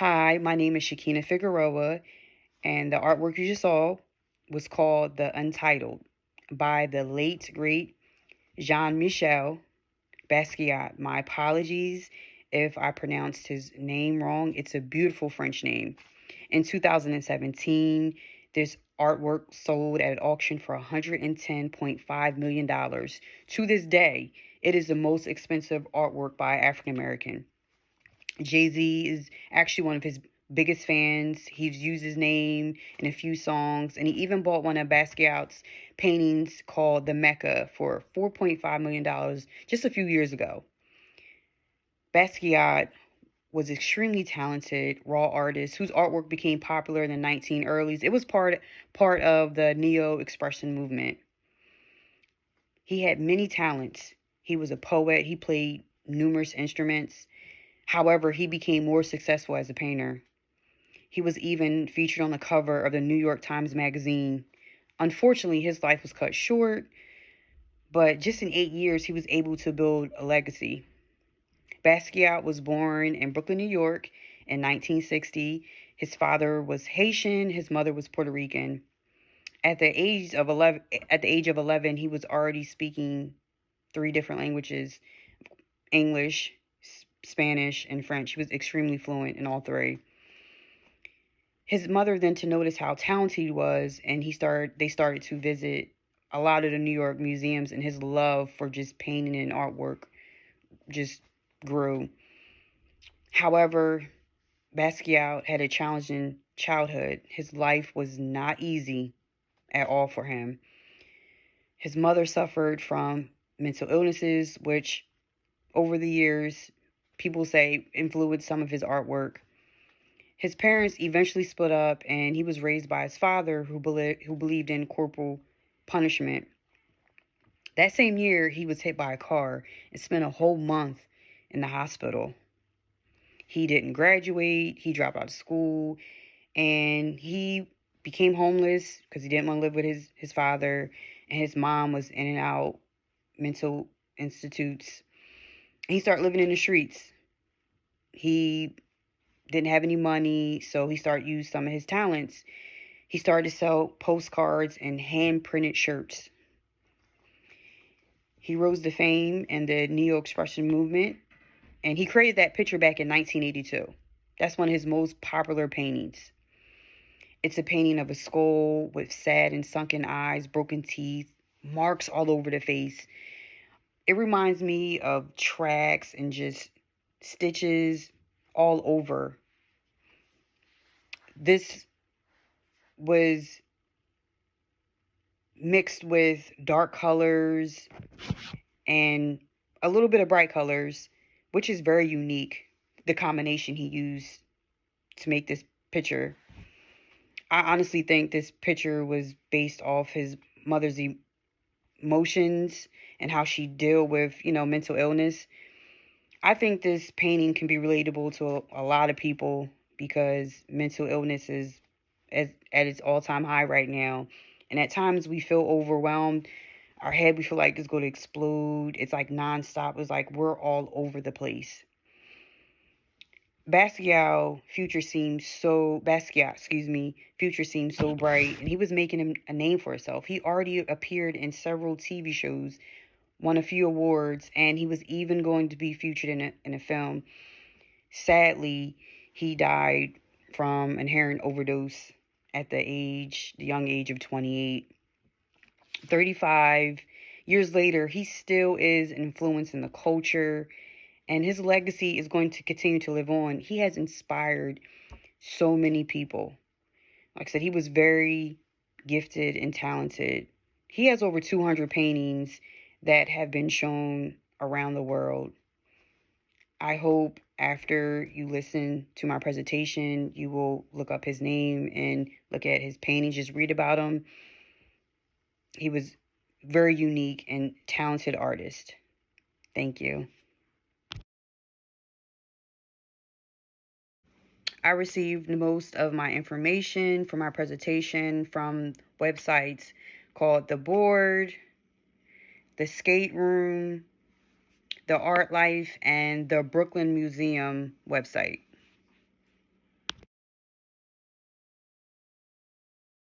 Hi, my name is Shakina Figueroa, and the artwork you just saw was called The Untitled by the late, great Jean-Michel Basquiat. My apologies if I pronounced his name wrong. It's a beautiful French name. In 2017, this artwork sold at an auction for $110.5 million. To this day, it is the most expensive artwork by African American. Jay-Z is actually one of his biggest fans. He's used his name in a few songs, and he even bought one of Basquiat's paintings called The Mecca for $4.5 million just a few years ago. Basquiat was extremely talented, raw artist whose artwork became popular in the 19 earlies. It was part of the neo-expression movement. He had many talents. He was a poet. He played numerous instruments. However, he became more successful as a painter. He was even featured on the cover of the New York Times Magazine. Unfortunately, his life was cut short, but just in 8 years, he was able to build a legacy. Basquiat was born in Brooklyn, New York in 1960. His father was Haitian, his mother was Puerto Rican. At the age of 11, he was already speaking 3 different languages: English, Spanish, and French. He was extremely fluent in all 3. His mother then, to notice how talented he was, and they started to visit a lot of the New York museums, and his love for just painting and artwork just grew. However, Basquiat had a challenging childhood. His life was not easy at all for him. His mother suffered from mental illnesses, which over the years, people say influenced some of his artwork. His parents eventually split up, and he was raised by his father, who believed in corporal punishment. That same year, he was hit by a car and spent a whole month in the hospital. He didn't graduate. He dropped out of school, and he became homeless because he didn't want to live with his father, and his mom was in and out mental institutes. And he started living in the streets. He didn't have any money, so he started to use some of his talents. He started to sell postcards and hand-printed shirts. He rose to fame in the neo-expression movement, and he created that picture back in 1982. That's one of his most popular paintings. It's a painting of a skull with sad and sunken eyes, broken teeth, marks all over the face. It reminds me of tracks and just stitches all over. This was mixed with dark colors and a little bit of bright colors, which is very unique, the combination he used to make this picture. I honestly think this picture was based off his mother's emotions and how she dealt with, mental illness. I think this painting can be relatable to a lot of people because mental illness is at its all-time high right now. And at times we feel overwhelmed. Our head, we feel like it's going to explode. It's like nonstop. It's like we're all over the place. Basquiat future seemed so bright, and he was making a name for himself. He already appeared in several TV shows, won a few awards, and he was even going to be featured in a film. Sadly, he died from an heroin overdose at the young age of 28. 35 years later, he still is an influence in the culture, and his legacy is going to continue to live on. He has inspired so many people. Like I said, he was very gifted and talented. He has over 200 paintings that have been shown around the world. I hope after you listen to my presentation, you will look up his name and look at his paintings, just read about him. He was very unique and talented artist. Thank you. I received most of my information for my presentation from websites called The Board, The Skate Room, The Art Life, and the Brooklyn Museum website.